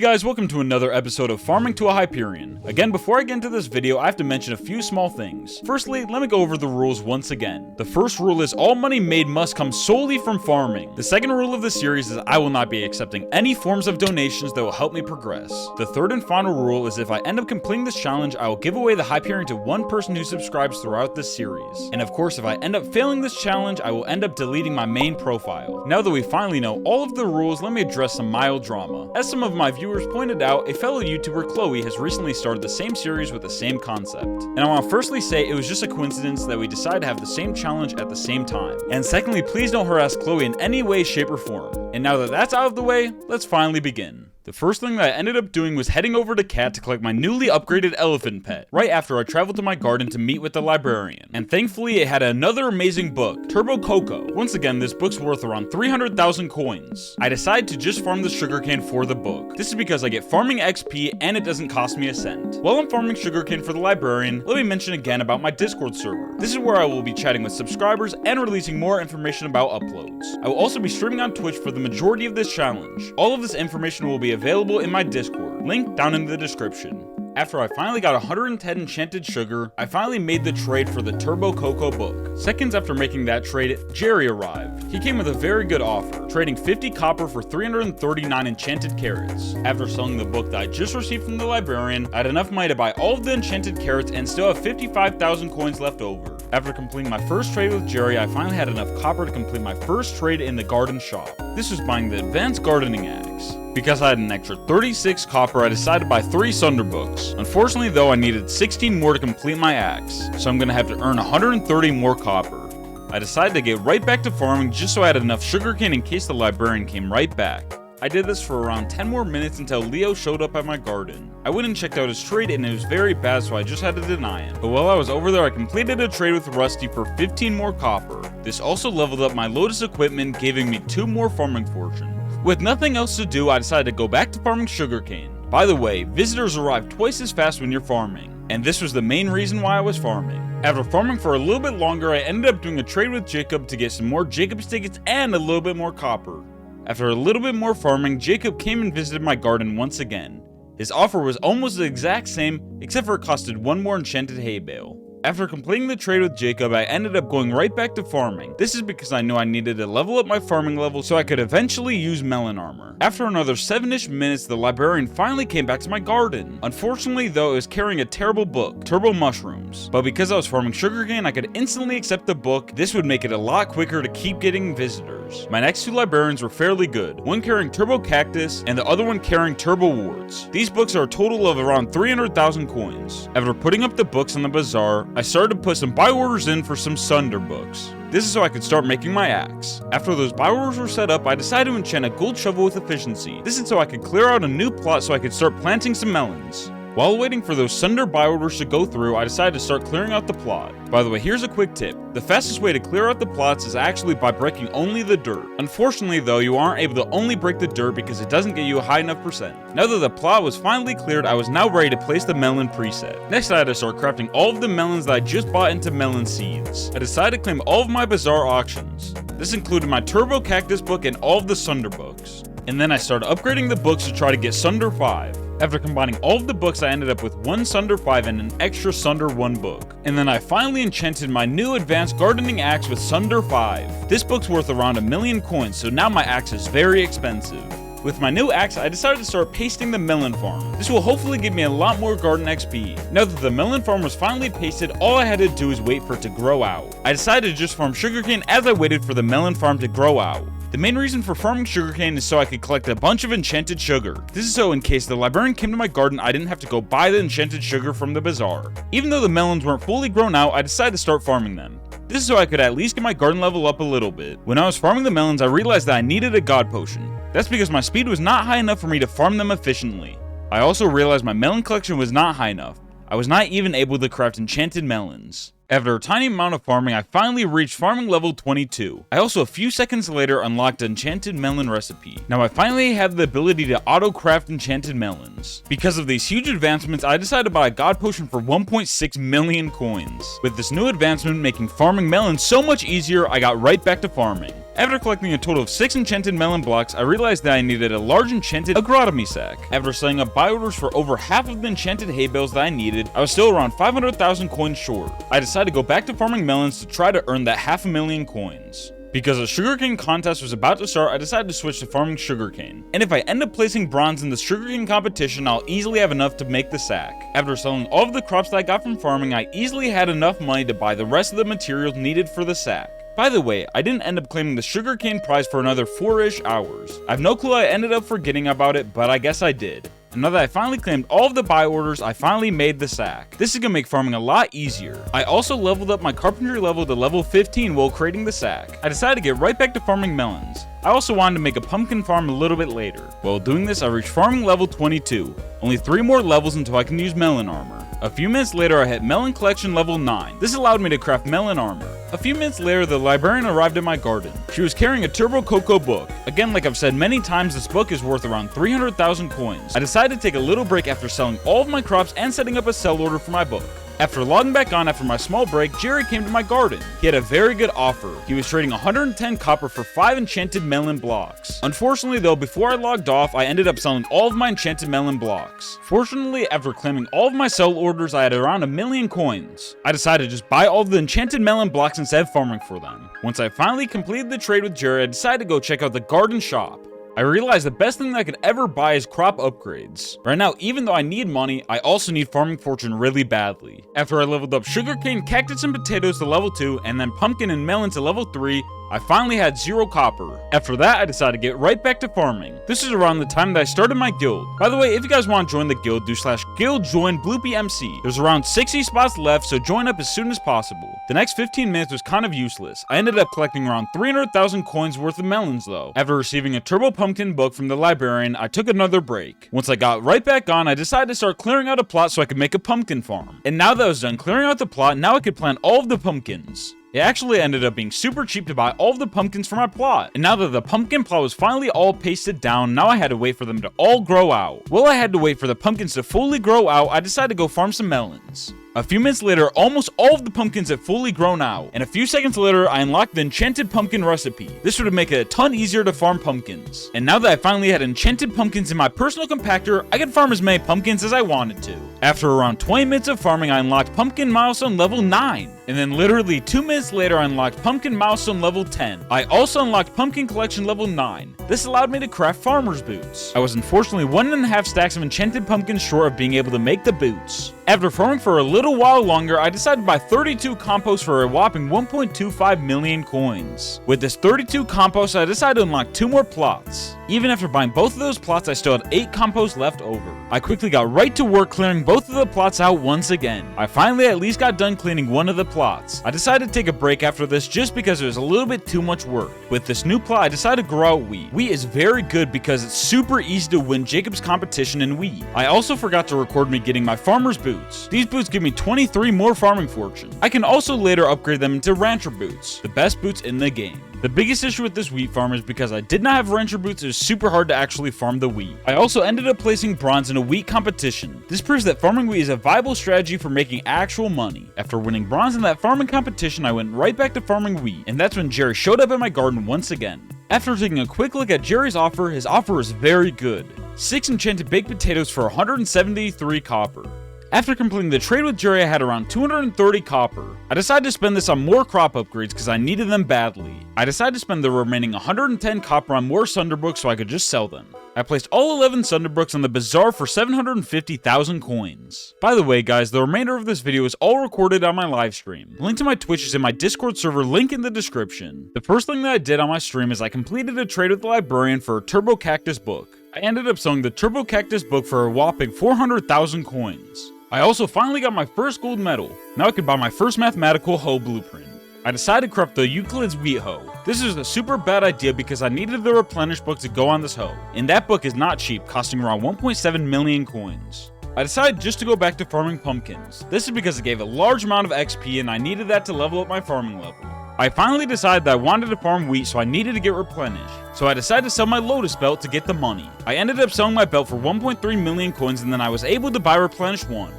Hey guys, welcome to another episode of Farming to a Hyperion. Again, before I get into this video, I have to mention a few small things. Firstly, let me go over the rules once again. The first rule is all money made must come solely from farming. The second rule of the series is I will not be accepting any forms of donations that will help me progress. The third and final rule is if I end up completing this challenge, I will give away the Hyperion to one person who subscribes throughout this series. And of course, if I end up failing this challenge, I will end up deleting my main profile. Now that we finally know all of the rules, let me address some mild drama. As some of my viewers pointed out, a fellow YouTuber, Chloe, has recently started the same series with the same concept. And I want to firstly say it was just a coincidence that we decided to have the same challenge at the same time. And secondly, please don't harass Chloe in any way, shape, or form. And now that that's out of the way, let's finally begin. The first thing that I ended up doing was heading over to Cat to collect my newly upgraded elephant pet, right after I traveled to my garden to meet with the librarian. And thankfully it had another amazing book, Turbo Cocoa. Once again, this book's worth around 300,000 coins. I decided to just farm the sugarcane for the book. This is because I get farming XP and it doesn't cost me a cent. While I'm farming sugarcane for the librarian, let me mention again about my Discord server. This is where I will be chatting with subscribers and releasing more information about uploads. I will also be streaming on Twitch for the majority of this challenge. All of this information will be available in my Discord, link down in the description. After I finally got 110 enchanted sugar, I finally made the trade for the Turbo Cocoa book. Seconds after making that trade, Jerry arrived. He came with a very good offer, trading 50 copper for 339 enchanted carrots. After selling the book that I just received from the librarian, I had enough money to buy all of the enchanted carrots and still have 55,000 coins left over. After completing my first trade with Jerry, I finally had enough copper to complete my first trade in the garden shop. This was buying the advanced gardening axe. Because I had an extra 36 copper, I decided to buy 3 Sunder books. Unfortunately though, I needed 16 more to complete my axe, so I'm gonna have to earn 130 more copper. I decided to get right back to farming just so I had enough sugarcane in case the librarian came right back. I did this for around 10 more minutes until Leo showed up at my garden. I went and checked out his trade and it was very bad, so I just had to deny him. But while I was over there, I completed a trade with Rusty for 15 more copper. This also leveled up my Lotus equipment, giving me 2 more farming fortune. With nothing else to do, I decided to go back to farming sugarcane. By the way, visitors arrive twice as fast when you're farming, and this was the main reason why I was farming. After farming for a little bit longer, I ended up doing a trade with Jacob to get some more Jacob's tickets and a little bit more copper. After a little bit more farming, Jacob came and visited my garden once again. His offer was almost the exact same, except for it costed 1 more enchanted hay bale. After completing the trade with Jacob, I ended up going right back to farming. This is because I knew I needed to level up my farming level so I could eventually use melon armor. After another 7-ish minutes, the librarian finally came back to my garden. Unfortunately though, it was carrying a terrible book, Turbo Mushrooms. But because I was farming sugarcane, I could instantly accept the book. This would make it a lot quicker to keep getting visitors. My next 2 librarians were fairly good, one carrying Turbo Cactus and the other one carrying Turbo Warts. These books are a total of around 300,000 coins. After putting up the books on the bazaar, I started to put some buy orders in for some Sunder books. This is so I could start making my axe. After those buy orders were set up, I decided to enchant a gold shovel with efficiency. This is so I could clear out a new plot so I could start planting some melons. While waiting for those Sunder buy orders to go through, I decided to start clearing out the plot. By the way, here's a quick tip. The fastest way to clear out the plots is actually by breaking only the dirt. Unfortunately though, you aren't able to only break the dirt because it doesn't get you a high enough percent. Now that the plot was finally cleared, I was now ready to place the melon preset. Next I had to start crafting all of the melons that I just bought into melon seeds. I decided to claim all of my bazaar auctions. This included my Turbo Cactus book and all of the Sunder books. And then I started upgrading the books to try to get Sunder 5. After combining all of the books, I ended up with 1 Sunder 5 and an extra Sunder 1 book. And then I finally enchanted my new advanced gardening axe with Sunder 5. This book's worth around 1,000,000 coins, so now my axe is very expensive. With my new axe, I decided to start pasting the melon farm. This will hopefully give me a lot more garden XP. Now that the melon farm was finally pasted, all I had to do is wait for it to grow out. I decided to just farm sugarcane as I waited for the melon farm to grow out. The main reason for farming sugarcane is so I could collect a bunch of enchanted sugar. This is so in case the librarian came to my garden, I didn't have to go buy the enchanted sugar from the bazaar. Even though the melons weren't fully grown out, I decided to start farming them. This is so I could at least get my garden level up a little bit. When I was farming the melons, I realized that I needed a god potion. That's because my speed was not high enough for me to farm them efficiently. I also realized my melon collection was not high enough. I was not even able to craft enchanted melons. After a tiny amount of farming, I finally reached farming level 22. I also a few seconds later unlocked an enchanted melon recipe. Now I finally have the ability to auto craft enchanted melons. Because of these huge advancements, I decided to buy a god potion for 1.6 million coins. With this new advancement making farming melons so much easier, I got right back to farming. After collecting a total of 6 enchanted melon blocks, I realized that I needed a large enchanted agronomy sack. After setting up buy orders for over half of the enchanted hay bales that I needed, I was still around 500,000 coins short. I decided to go back to farming melons to try to earn that 500,000 coins. Because a sugarcane contest was about to start, I decided to switch to farming sugarcane. And if I end up placing bronze in the sugarcane competition, I'll easily have enough to make the sack. After selling all of the crops that I got from farming, I easily had enough money to buy the rest of the materials needed for the sack. By the way, I didn't end up claiming the sugarcane prize for another 4-ish hours. I have no clue I ended up forgetting about it, but I guess I did. And now that I finally claimed all of the buy orders, I finally made the sack. This is gonna make farming a lot easier. I also leveled up my carpentry level to level 15 while creating the sack. I decided to get right back to farming melons. I also wanted to make a pumpkin farm a little bit later. While doing this, I reached farming level 22. Only 3 more levels until I can use melon armor. A few minutes later, I hit melon collection level 9. This allowed me to craft melon armor. A few minutes later, the librarian arrived at my garden. She was carrying a Turbo Cocoa book. Again, like I've said many times, this book is worth around 300,000 coins. I decided to take a little break after selling all of my crops and setting up a sell order for my book. After logging back on after my small break, Jerry came to my garden. He had a very good offer. He was trading 110 copper for 5 enchanted melon blocks. Unfortunately though, before I logged off, I ended up selling all of my enchanted melon blocks. Fortunately, after claiming all of my sell orders, I had around 1,000,000 coins. I decided to just buy all of the enchanted melon blocks instead of farming for them. Once I finally completed the trade with Jerry, I decided to go check out the garden shop. I realized the best thing that I could ever buy is crop upgrades. Right now, even though I need money, I also need farming fortune really badly. After I leveled up sugarcane, cactus, and potatoes to level 2, and then pumpkin and melon to level 3, I finally had 0 copper. After that, I decided to get right back to farming. This is around the time that I started my guild. By the way, if you guys want to join the guild, do /guild join BloopyMC. There's around 60 spots left, so join up as soon as possible. The next 15 minutes was kind of useless. I ended up collecting around 300,000 coins worth of melons though. After receiving a Turbo Pumpkin book from the librarian, I took another break. Once I got right back on, I decided to start clearing out a plot so I could make a pumpkin farm. And now that I was done clearing out the plot, now I could plant all of the pumpkins. It actually ended up being super cheap to buy all of the pumpkins for my plot. And now that the pumpkin plot was finally all pasted down, now I had to wait for them to all grow out. While I had to wait for the pumpkins to fully grow out, I decided to go farm some melons. A few minutes later, almost all of the pumpkins had fully grown out, and a few seconds later, I unlocked the enchanted pumpkin recipe. This would make it a ton easier to farm pumpkins. And now that I finally had enchanted pumpkins in my personal compactor, I could farm as many pumpkins as I wanted to. After around 20 minutes of farming, I unlocked pumpkin milestone level 9. And then literally 2 minutes later, I unlocked pumpkin milestone level 10. I also unlocked pumpkin collection level 9. This allowed me to craft farmer's boots. I was unfortunately 1.5 stacks of enchanted pumpkins short of being able to make the boots. After farming for a little while longer, I decided to buy 32 compost for a whopping 1.25 million coins. With this 32 compost, I decided to unlock 2 more plots. Even after buying both of those plots, I still had 8 compost left over. I quickly got right to work clearing both of the plots out once again. I finally at least got done cleaning one of the plots. I decided to take a break after this just because it was a little bit too much work. With this new plot, I decided to grow out wheat. Wheat is very good because it's super easy to win Jacob's competition in wheat. I also forgot to record me getting my farmer's boots. These boots give me 23 more farming fortune. I can also later upgrade them into rancher boots, the best boots in the game. The biggest issue with this wheat farm is because I did not have rancher boots, it was super hard to actually farm the wheat. I also ended up placing bronze in a wheat competition. This proves that farming wheat is a viable strategy for making actual money. After winning bronze in that farming competition, I went right back to farming wheat, and that's when Jerry showed up in my garden once again. After taking a quick look at Jerry's offer, his offer was very good. 6 enchanted baked potatoes for 173 copper. After completing the trade with Jerry, I had around 230 copper. I decided to spend this on more crop upgrades because I needed them badly. I decided to spend the remaining 110 copper on more Sunderbooks so I could just sell them. I placed all 11 Sunderbooks on the bazaar for 750,000 coins. By the way guys, the remainder of this video is all recorded on my live stream. The link to my Twitch is in my Discord server, link in the description. The first thing that I did on my stream is I completed a trade with the librarian for a Turbo Cactus book. I ended up selling the Turbo Cactus book for a whopping 400,000 coins. I also finally got my first gold medal. Now I could buy my first mathematical hoe blueprint. I decided to craft the Euclid's wheat hoe. This is a super bad idea because I needed the replenish book to go on this hoe, and that book is not cheap, costing around 1.7 million coins. I decided just to go back to farming pumpkins. This is because it gave a large amount of XP and I needed that to level up my farming level. I finally decided that I wanted to farm wheat, so I needed to get replenished. So I decided to sell my Lotus belt to get the money. I ended up selling my belt for 1.3 million coins and then I was able to buy replenish 1.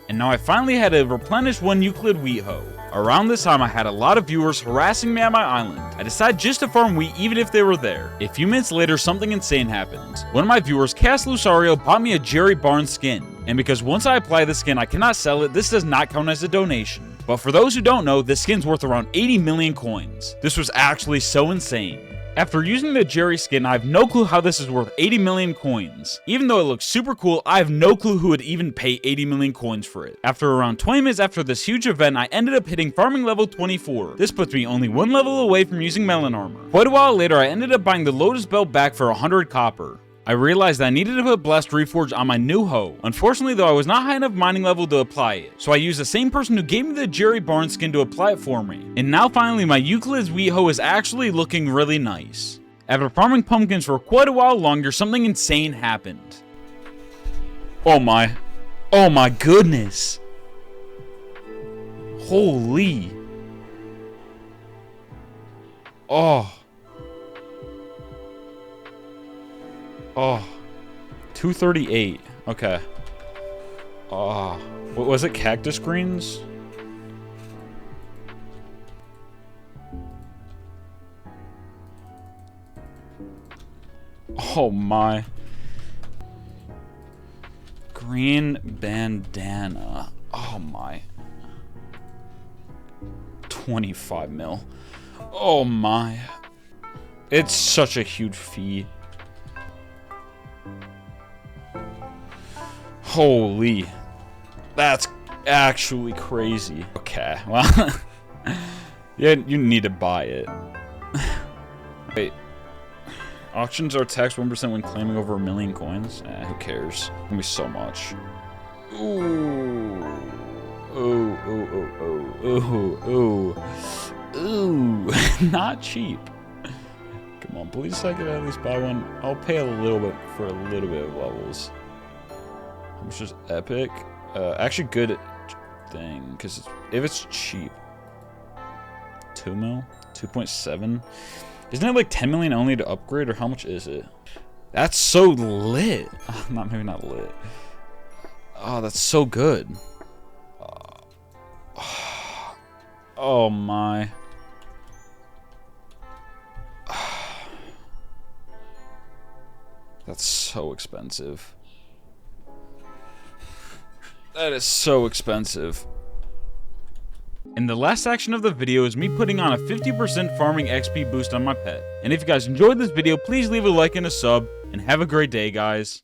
And now I finally had a replenish 1 Euclid wheat hoe. Around this time, I had a lot of viewers harassing me at my island. I decided just to farm wheat even if they were there. A few minutes later, something insane happened. One of my viewers, Cass Lusario, bought me a Jerry Barnes skin. And because once I apply the skin, I cannot sell it, this does not count as a donation. But for those who don't know, this skin's worth around 80 million coins. This was actually so insane. After using the Jerry skin, I have no clue how this is worth 80 million coins. Even though it looks super cool, I have no clue who would even pay 80 million coins for it. After around 20 minutes after this huge event, I ended up hitting farming level 24. This puts me only one level away from using melon armor. Quite a while later, I ended up buying the Lotus belt back for 100 copper. I realized that I needed to put Blessed Reforge on my new hoe. Unfortunately though, I was not high enough mining level to apply it, so I used the same person who gave me the Jerry Barnes skin to apply it for me. And now finally my Euclid's wheat hoe is actually looking really nice. After farming pumpkins for quite a while longer, something insane happened. Oh my goodness. Holy. Oh. 238. Okay. What was it? Cactus greens? Oh my. Green bandana. Oh my. 25 mil. Oh my. It's such a huge fee. Holy. That's actually crazy. Okay, well. Yeah, you need to buy it. Wait. Auctions are taxed 1% when claiming over 1 million coins? Who cares? It's gonna be so much. Ooh. Ooh, ooh, ooh, ooh, ooh, ooh. Not cheap. Come on, please I could at least buy one. I'll pay a little bit for a little bit of levels. How much is epic? Actually good thing, because if it's cheap. 2 mil? 2.7? Isn't it like 10 million only to upgrade, or how much is it? That's so lit. Maybe not lit. Oh, that's so good. Oh my. That's so expensive. That is so expensive. And the last section of the video is me putting on a 50% farming XP boost on my pet. And if you guys enjoyed this video, please leave a like and a sub, and have a great day, guys.